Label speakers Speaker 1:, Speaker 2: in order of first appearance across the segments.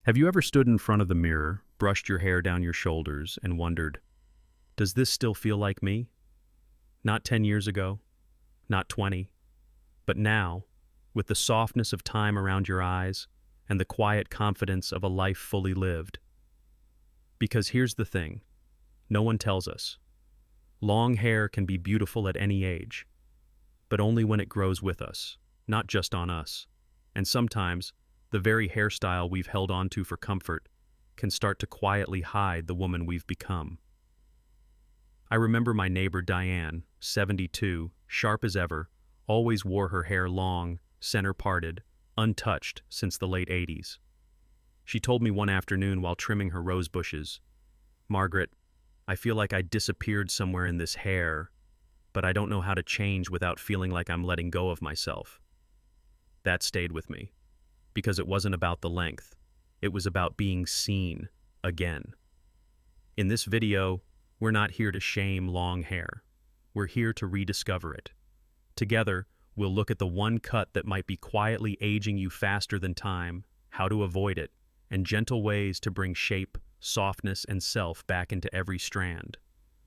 Speaker 1: Have you ever stood in front of the mirror, brushed your hair down your shoulders, and wondered, does this still feel like me? Not 10 years ago, not 20, but now, with the softness of time around your eyes and the quiet confidence of a life fully lived. Because here's the thing, no one tells us. Long hair can be beautiful at any age, but only when it grows with us, not just on us. And sometimes, the very hairstyle we've held onto for comfort can start to quietly hide the woman we've become. I remember my neighbor Diane, 72, sharp as ever, always wore her hair long, center parted, untouched since the late 80s. She told me one afternoon while trimming her rose bushes, "Margaret, I feel like I disappeared somewhere in this hair, but I don't know how to change without feeling like I'm letting go of myself." That stayed with me, because it wasn't about the length. It was about being seen again. In this video, we're not here to shame long hair. We're here to rediscover it. Together, we'll look at the one cut that might be quietly aging you faster than time, how to avoid it, and gentle ways to bring shape, softness, and self back into every strand.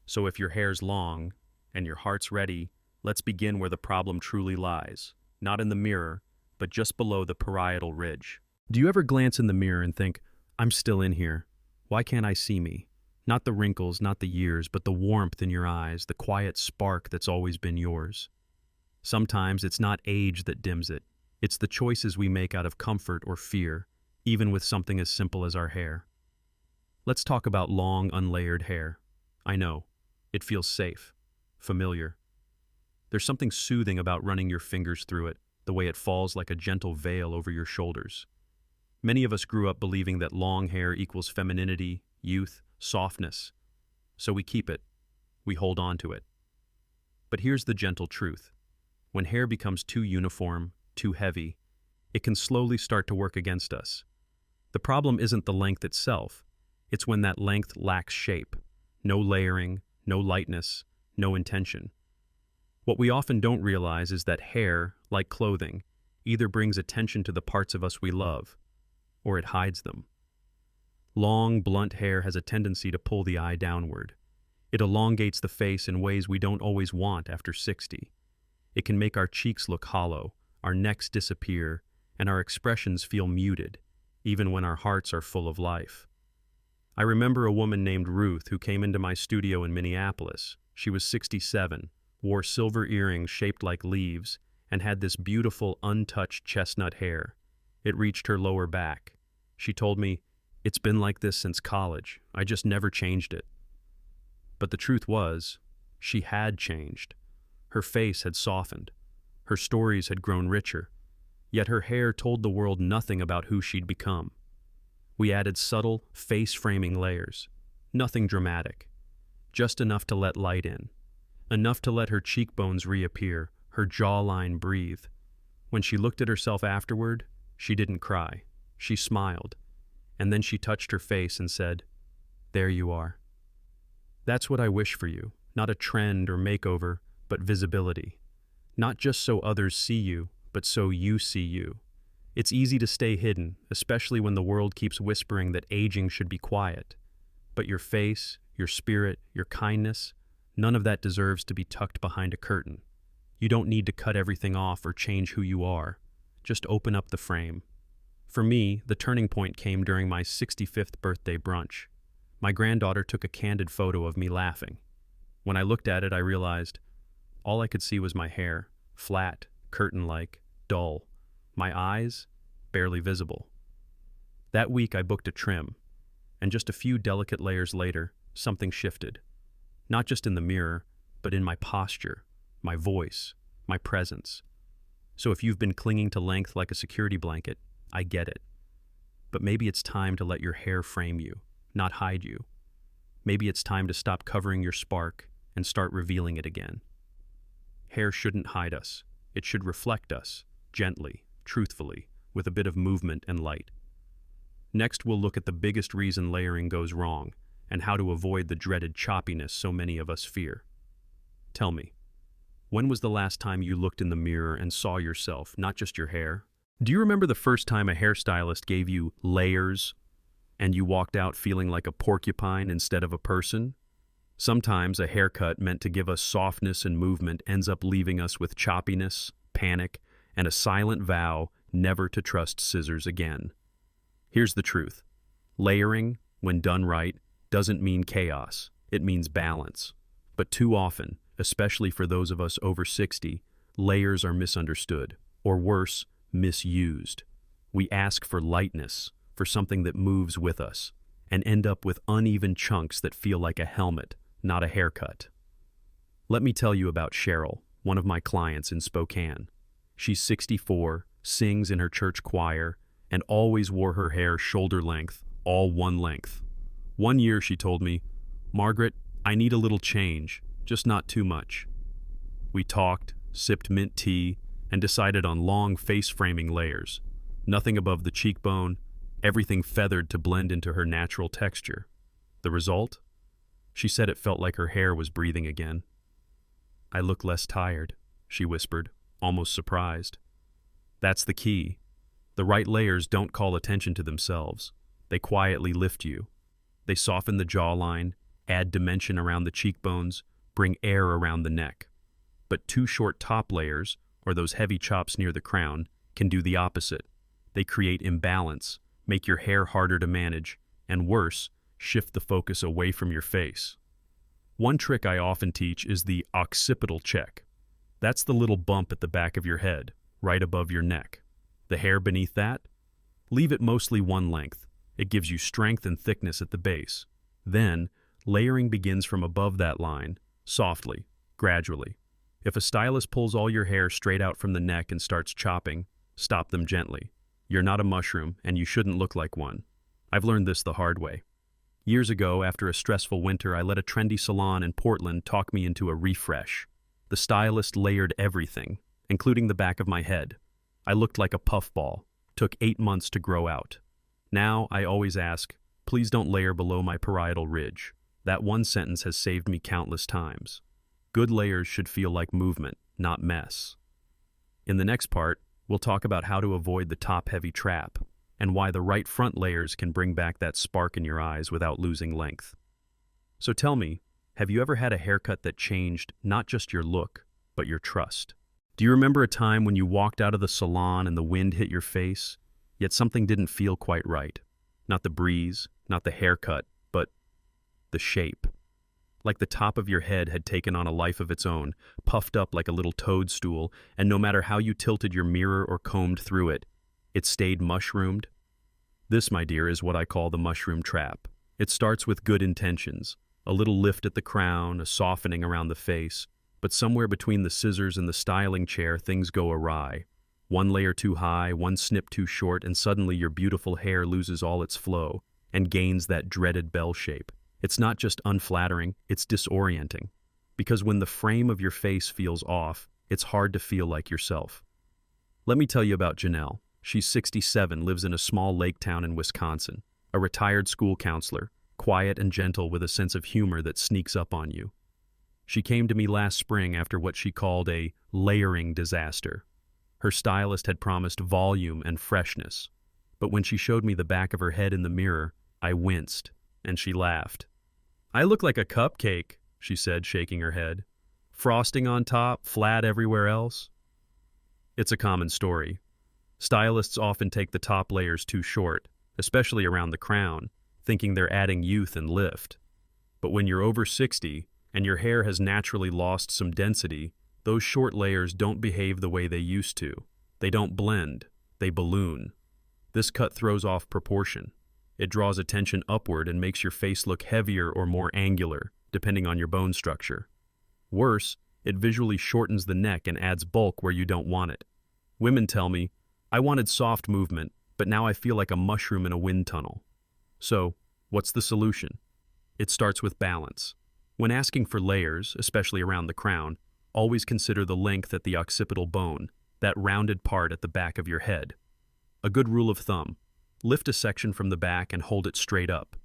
Speaker 1: So if your hair's long and your heart's ready, let's begin where the problem truly lies, not in the mirror, but just below the parietal ridge. Do you ever glance in the mirror and think, I'm still in here. Why can't I see me? Not the wrinkles, not the years, but the warmth in your eyes, the quiet spark that's always been yours. Sometimes it's not age that dims it. It's the choices we make out of comfort or fear, even with something as simple as our hair. Let's talk about long, unlayered hair. I know, it feels safe, familiar. There's something soothing about running your fingers through it, the way it falls like a gentle veil over your shoulders. Many of us grew up believing that long hair equals femininity, youth, softness. So we keep it. We hold on to it. But here's the gentle truth. When hair becomes too uniform, too heavy, it can slowly start to work against us. The problem isn't the length itself. It's when that length lacks shape. No layering, no lightness, no intention. What we often don't realize is that hair, like clothing, either brings attention to the parts of us we love, or it hides them. Long, blunt hair has a tendency to pull the eye downward. It elongates the face in ways we don't always want after 60. It can make our cheeks look hollow, our necks disappear, and our expressions feel muted, even when our hearts are full of life. I remember a woman named Ruth who came into my studio in Minneapolis. She was 67, wore silver earrings shaped like leaves, and had this beautiful, untouched chestnut hair. It reached her lower back. She told me, "It's been like this since college. I just never changed it." But the truth was, she had changed. Her face had softened. Her stories had grown richer. Yet her hair told the world nothing about who she'd become. We added subtle, face-framing layers. Nothing dramatic. Just enough to let light in. Enough to let her cheekbones reappear, her jawline breathe. When she looked at herself afterward, she didn't cry. She smiled. And then she touched her face and said, "There you are." That's what I wish for you. Not a trend or makeover, but visibility. Not just so others see you, but so you see you. It's easy to stay hidden, especially when the world keeps whispering that aging should be quiet. But your face, your spirit, your kindness, none of that deserves to be tucked behind a curtain. You don't need to cut everything off or change who you are. Just open up the frame. For me, the turning point came during my 65th birthday brunch. My granddaughter took a candid photo of me laughing. When I looked at it, I realized all I could see was my hair, flat, curtain-like, dull. My eyes, barely visible. That week I booked a trim, and just a few delicate layers later, something shifted. Not just in the mirror, but in my posture, my voice, my presence. So if you've been clinging to length like a security blanket, I get it. But maybe it's time to let your hair frame you, not hide you. Maybe it's time to stop covering your spark and start revealing it again. Hair shouldn't hide us. It should reflect us, gently, truthfully, with a bit of movement and light. Next, we'll look at the biggest reason layering goes wrong and how to avoid the dreaded choppiness so many of us fear. Tell me, when was the last time you looked in the mirror and saw yourself, not just your hair? Do you remember the first time a hairstylist gave you layers and you walked out feeling like a porcupine instead of a person? Sometimes a haircut meant to give us softness and movement ends up leaving us with choppiness, panic, and a silent vow never to trust scissors again. Here's the truth. Layering, when done right, doesn't mean chaos. It means balance. But too often, especially for those of us over 60, layers are misunderstood, or worse, misused. We ask for lightness, for something that moves with us, and end up with uneven chunks that feel like a helmet, not a haircut. Let me tell you about Cheryl, one of my clients in Spokane. She's 64, sings in her church choir, and always wore her hair shoulder length, all one length. One year she told me, "Margaret, I need a little change, just not too much." We talked, sipped mint tea, and decided on long face-framing layers. Nothing above the cheekbone, everything feathered to blend into her natural texture. The result? She said it felt like her hair was breathing again. "I look less tired," she whispered, almost surprised. That's the key. The right layers don't call attention to themselves. They quietly lift you. They soften the jawline, add dimension around the cheekbones, bring air around the neck. But too short top layers, or those heavy chops near the crown, can do the opposite. They create imbalance, make your hair harder to manage, and worse, shift the focus away from your face. One trick I often teach is the occipital check. That's the little bump at the back of your head, right above your neck. The hair beneath that? Leave it mostly one length. It gives you strength and thickness at the base. Then, layering begins from above that line, softly, gradually. If a stylist pulls all your hair straight out from the neck and starts chopping, stop them gently. You're not a mushroom, and you shouldn't look like one. I've learned this the hard way. Years ago, after a stressful winter, I let a trendy salon in Portland talk me into a refresh. The stylist layered everything, including the back of my head. I looked like a puffball. Took 8 months to grow out. Now, I always ask, please don't layer below my parietal ridge. That one sentence has saved me countless times. Good layers should feel like movement, not mess. In the next part, we'll talk about how to avoid the top-heavy trap, and why the right front layers can bring back that spark in your eyes without losing length. So tell me, have you ever had a haircut that changed not just your look, but your trust? Do you remember a time when you walked out of the salon and the wind hit your face, yet something didn't feel quite right? Not the breeze, not the haircut, but the shape. Like the top of your head had taken on a life of its own, puffed up like a little toadstool, and no matter how you tilted your mirror or combed through it, it stayed mushroomed. This, my dear, is what I call the mushroom trap. It starts with good intentions, a little lift at the crown, a softening around the face, but somewhere between the scissors and the styling chair, things go awry. One layer too high, one snip too short, and suddenly your beautiful hair loses all its flow and gains that dreaded bell shape. It's not just unflattering, it's disorienting. Because when the frame of your face feels off, it's hard to feel like yourself. Let me tell you about Janelle. She's 67, lives in a small lake town in Wisconsin, a retired school counselor, quiet and gentle with a sense of humor that sneaks up on you. She came to me last spring after what she called a layering disaster. Her stylist had promised volume and freshness, but when she showed me the back of her head in the mirror, I winced, and she laughed. "I look like a cupcake," she said, shaking her head. "Frosting on top, flat everywhere else." It's a common story. Stylists often take the top layers too short, especially around the crown, thinking they're adding youth and lift. But when you're over 60 and your hair has naturally lost some density, those short layers don't behave the way they used to. They don't blend, they balloon. This cut throws off proportion. It draws attention upward and makes your face look heavier or more angular, depending on your bone structure. Worse, it visually shortens the neck and adds bulk where you don't want it. Women tell me, "I wanted soft movement, but now I feel like a mushroom in a wind tunnel." So, what's the solution? It starts with balance. When asking for layers, especially around the crown, always consider the length at the occipital bone, that rounded part at the back of your head. A good rule of thumb: lift a section from the back and hold it straight up.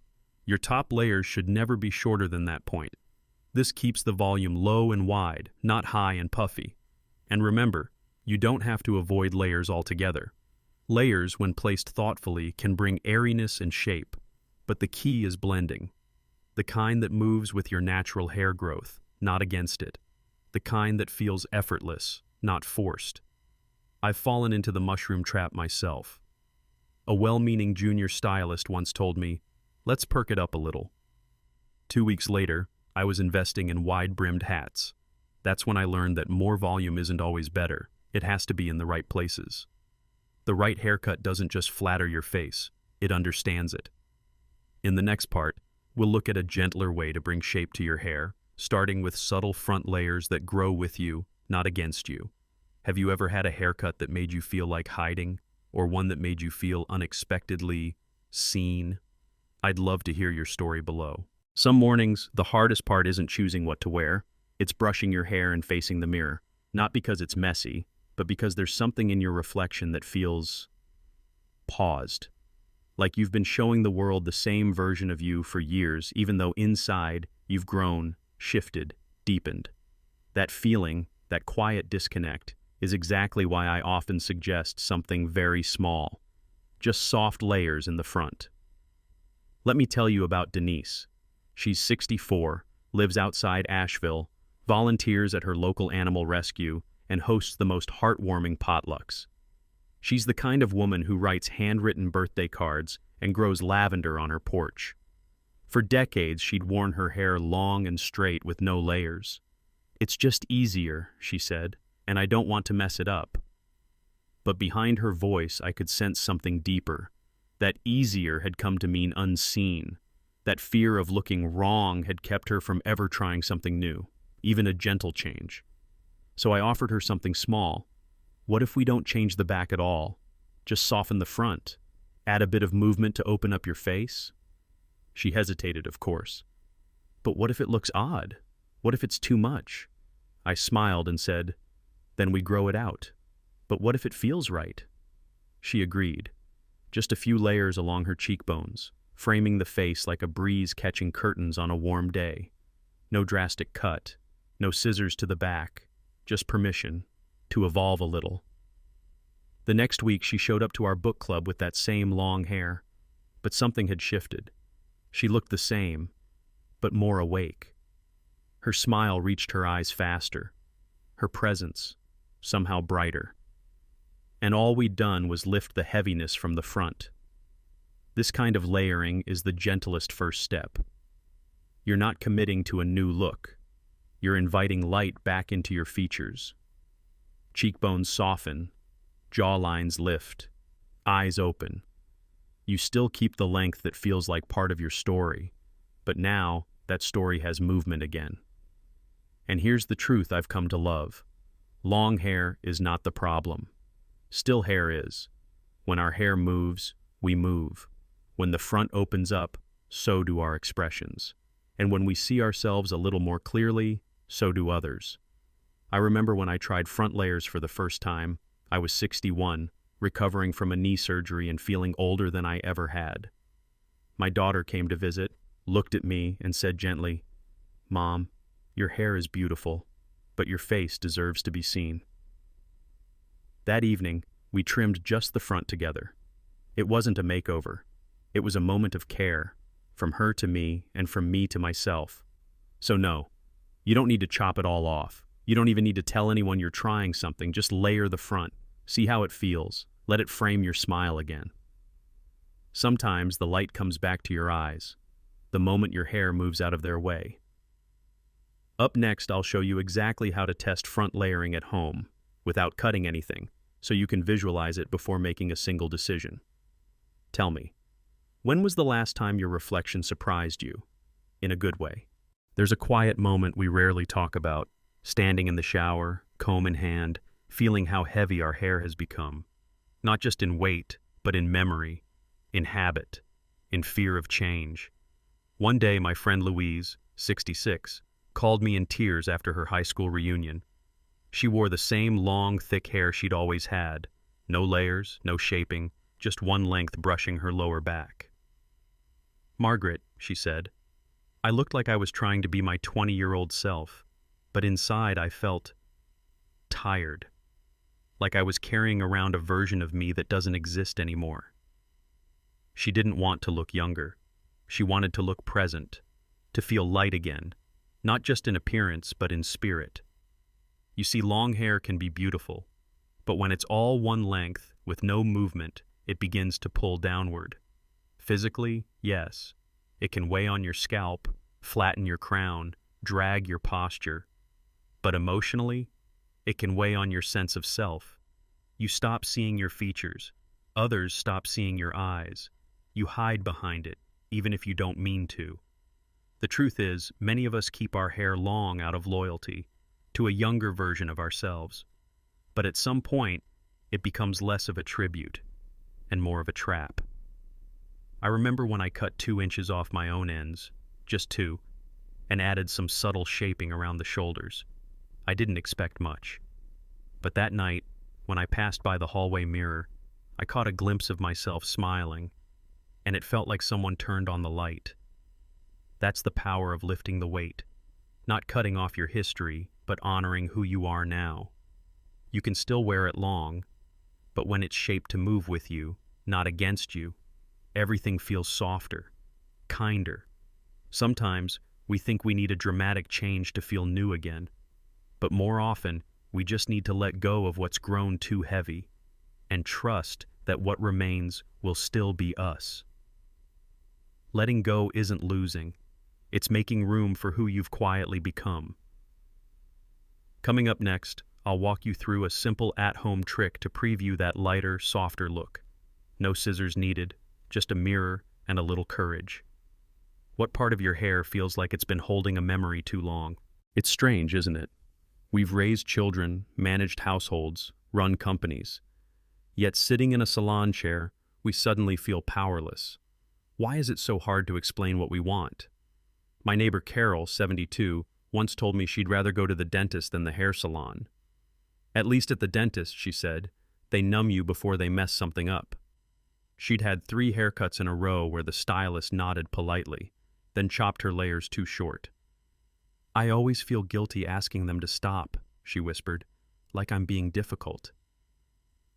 Speaker 1: Your top layers should never be shorter than that point. This keeps the volume low and wide, not high and puffy. And remember, you don't have to avoid layers altogether. Layers, when placed thoughtfully, can bring airiness and shape. But the key is blending. The kind that moves with your natural hair growth, not against it. The kind that feels effortless, not forced. I've fallen into the mushroom trap myself. A well-meaning junior stylist once told me, "Let's perk it up a little." 2 weeks later, I was investing in wide-brimmed hats. That's when I learned that more volume isn't always better. It has to be in the right places. The right haircut doesn't just flatter your face, it understands it. In the next part, we'll look at a gentler way to bring shape to your hair, starting with subtle front layers that grow with you, not against you. Have you ever had a haircut that made you feel like hiding, or one that made you feel unexpectedly seen? I'd love to hear your story below. Some mornings, the hardest part isn't choosing what to wear, it's brushing your hair and facing the mirror, not because it's messy, but because there's something in your reflection that feels paused. Like you've been showing the world the same version of you for years, even though inside you've grown, shifted, deepened. That feeling, that quiet disconnect, is exactly why I often suggest something very small. Just soft layers in the front. Let me tell you about Denise. She's 64, lives outside Asheville, volunteers at her local animal rescue, and hosts the most heartwarming potlucks. She's the kind of woman who writes handwritten birthday cards and grows lavender on her porch. For decades, she'd worn her hair long and straight with no layers. "It's just easier," she said, "and I don't want to mess it up." But behind her voice, I could sense something deeper. That easier had come to mean unseen. That fear of looking wrong had kept her from ever trying something new, even a gentle change. So I offered her something small. What if we don't change the back at all? Just soften the front. Add a bit of movement to open up your face? She hesitated, of course. But what if it looks odd? What if it's too much? I smiled and said, "Then we grow it out. But what if it feels right?" She agreed. Just a few layers along her cheekbones, framing the face like a breeze catching curtains on a warm day. No drastic cut, no scissors to the back, just permission to evolve a little. The next week, she showed up to our book club with that same long hair, but something had shifted. She looked the same, but more awake. Her smile reached her eyes faster, her presence somehow brighter. And all we'd done was lift the heaviness from the front. This kind of layering is the gentlest first step. You're not committing to a new look. You're inviting light back into your features. Cheekbones soften, jawlines lift, eyes open. You still keep the length that feels like part of your story, but now that story has movement again. And here's the truth I've come to love. Long hair is not the problem. Still hair is. When our hair moves, we move. When the front opens up, so do our expressions. And when we see ourselves a little more clearly, so do others. I remember when I tried front layers for the first time. I was 61, recovering from a knee surgery and feeling older than I ever had. My daughter came to visit, looked at me, and said gently, "Mom, your hair is beautiful, but your face deserves to be seen." That evening, we trimmed just the front together. It wasn't a makeover. It was a moment of care, from her to me and from me to myself. So no, you don't need to chop it all off. You don't even need to tell anyone you're trying something. Just layer the front. See how it feels. Let it frame your smile again. Sometimes the light comes back to your eyes, the moment your hair moves out of their way. Up next, I'll show you exactly how to test front layering at home, without cutting anything, so you can visualize it before making a single decision. Tell me, when was the last time your reflection surprised you? In a good way. There's a quiet moment we rarely talk about, standing in the shower, comb in hand, feeling how heavy our hair has become. Not just in weight, but in memory, in habit, in fear of change. One day, my friend Louise, 66, called me in tears after her high school reunion. She wore the same long, thick hair she'd always had. No layers, no shaping, just one length brushing her lower back. "Margaret," she said, "I looked like I was trying to be my 20-year-old self, but inside I felt tired, like I was carrying around a version of me that doesn't exist anymore." She didn't want to look younger. She wanted to look present, to feel light again, not just in appearance but in spirit. You see, long hair can be beautiful, but when it's all one length, with no movement, it begins to pull downward. Physically, yes, it can weigh on your scalp, flatten your crown, drag your posture. But emotionally, it can weigh on your sense of self. You stop seeing your features. Others stop seeing your eyes. You hide behind it, even if you don't mean to. The truth is, many of us keep our hair long out of loyalty to a younger version of ourselves. But at some point, it becomes less of a tribute and more of a trap. I remember when I cut 2 inches off my own ends, just 2, and added some subtle shaping around the shoulders. I didn't expect much. But that night, when I passed by the hallway mirror, I caught a glimpse of myself smiling, and it felt like someone turned on the light. That's the power of lifting the weight, not cutting off your history, but honoring who you are now. You can still wear it long, but when it's shaped to move with you, not against you, everything feels softer, kinder. Sometimes we think we need a dramatic change to feel new again, but more often we just need to let go of what's grown too heavy and trust that what remains will still be us. Letting go isn't losing, it's making room for who you've quietly become. Coming up next, I'll walk you through a simple at-home trick to preview that lighter, softer look. No scissors needed, just a mirror and a little courage. What part of your hair feels like it's been holding a memory too long? It's strange, isn't it? We've raised children, managed households, run companies. Yet sitting in a salon chair, we suddenly feel powerless. Why is it so hard to explain what we want? My neighbor Carol, 72, once told me she'd rather go to the dentist than the hair salon. At least at the dentist, she said, they numb you before they mess something up. She'd had 3 haircuts in a row where the stylist nodded politely, then chopped her layers too short. I always feel guilty asking them to stop, she whispered, like I'm being difficult.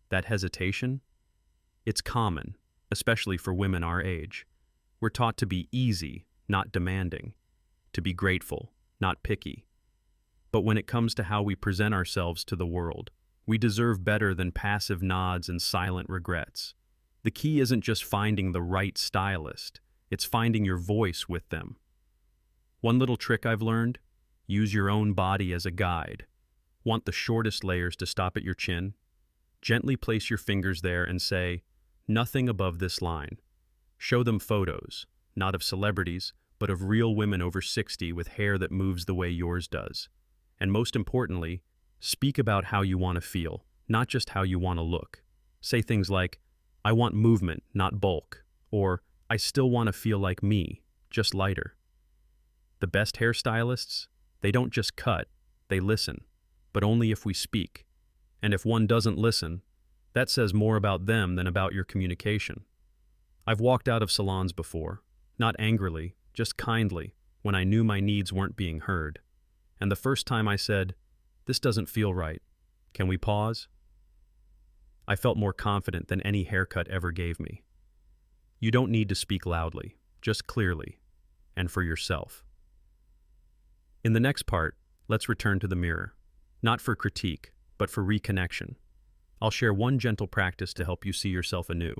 Speaker 1: That hesitation? It's common, especially for women our age. We're taught to be easy, not demanding, to be grateful, not picky. But when it comes to how we present ourselves to the world, we deserve better than passive nods and silent regrets. The key isn't just finding the right stylist, it's finding your voice with them. One little trick I've learned: use your own body as a guide. Want the shortest layers to stop at your chin? Gently place your fingers there and say, nothing above this line. Show them photos, not of celebrities, but of real women over 60 with hair that moves the way yours does. And most importantly, speak about how you want to feel, not just how you want to look. Say things like, I want movement, not bulk, or I still want to feel like me, just lighter. The best hairstylists, they don't just cut, they listen, but only if we speak. And if one doesn't listen, that says more about them than about your communication. I've walked out of salons before, not angrily, just kindly, when I knew my needs weren't being heard. And the first time I said, this doesn't feel right, can we pause? I felt more confident than any haircut ever gave me. You don't need to speak loudly, just clearly, and for yourself. In the next part, let's return to the mirror, not for critique, but for reconnection. I'll share one gentle practice to help you see yourself anew.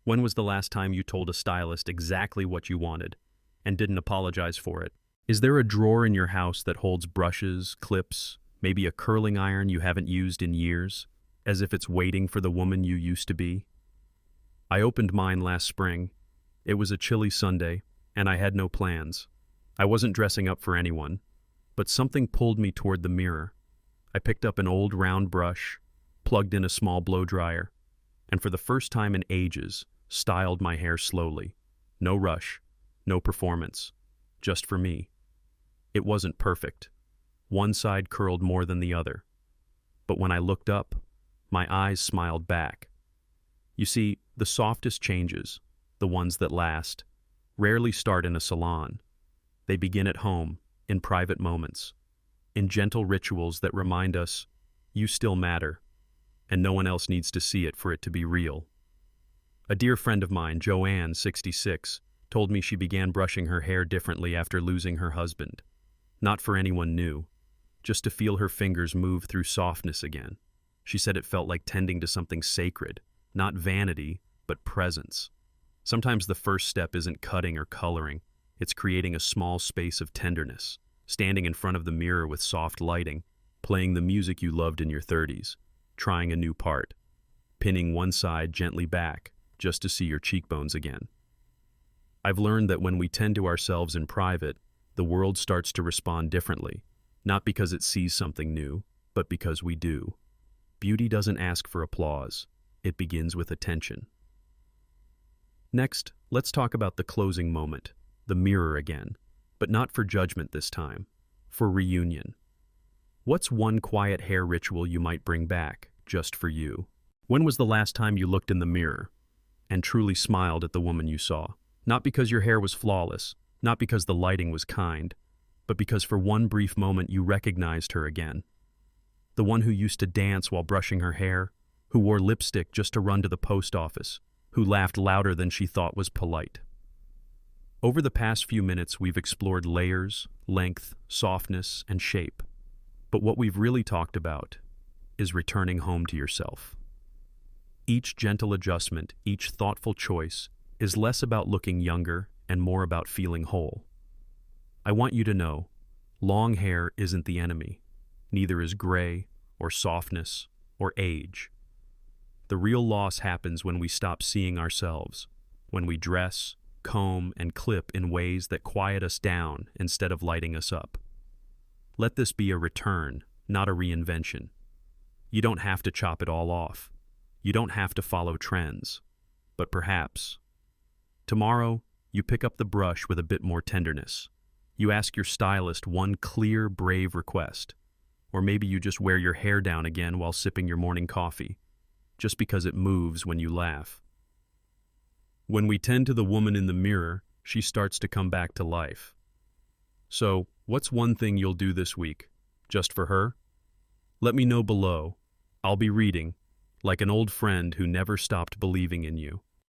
Speaker 1: When was the last time you told a stylist exactly what you wanted and didn't apologize for it? Is there a drawer in your house that holds brushes, clips, maybe a curling iron you haven't used in years, as if it's waiting for the woman you used to be? I opened mine last spring. It was a chilly Sunday, and I had no plans. I wasn't dressing up for anyone, but something pulled me toward the mirror. I picked up an old round brush, plugged in a small blow dryer, and for the first time in ages, styled my hair slowly. No rush, no performance, just for me. It wasn't perfect. One side curled more than the other. But when I looked up, my eyes smiled back. You see, the softest changes, the ones that last, rarely start in a salon. They begin at home, in private moments, in gentle rituals that remind us, you still matter, and no one else needs to see it for it to be real. A dear friend of mine, Joanne, 66, told me she began brushing her hair differently after losing her husband. Not for anyone new, just to feel her fingers move through softness again. She said it felt like tending to something sacred, not vanity, but presence. Sometimes the first step isn't cutting or coloring, it's creating a small space of tenderness, standing in front of the mirror with soft lighting, playing the music you loved in your 30s, trying a new part, pinning one side gently back just to see your cheekbones again. I've learned that when we tend to ourselves in private, the world starts to respond differently, not because it sees something new, but because we do. Beauty doesn't ask for applause, it begins with attention. Next, let's talk about the closing moment, the mirror again, but not for judgment this time, for reunion. What's one quiet hair ritual you might bring back, just for you? When was the last time you looked in the mirror and truly smiled at the woman you saw? Not because your hair was flawless, not because the lighting was kind, but because for one brief moment you recognized her again. The one who used to dance while brushing her hair, who wore lipstick just to run to the post office, who laughed louder than she thought was polite. Over the past few minutes, we've explored layers, length, softness, and shape. But what we've really talked about is returning home to yourself. Each gentle adjustment, each thoughtful choice is less about looking younger and more about feeling whole. I want you to know, long hair isn't the enemy. Neither is gray, or softness, or age. The real loss happens when we stop seeing ourselves, when we dress, comb, and clip in ways that quiet us down instead of lighting us up. Let this be a return, not a reinvention. You don't have to chop it all off. You don't have to follow trends. But perhaps, tomorrow, you pick up the brush with a bit more tenderness. You ask your stylist one clear, brave request. Or maybe you just wear your hair down again while sipping your morning coffee, just because it moves when you laugh. When we tend to the woman in the mirror, she starts to come back to life. So, what's one thing you'll do this week, just for her? Let me know below. I'll be reading, like an old friend who never stopped believing in you.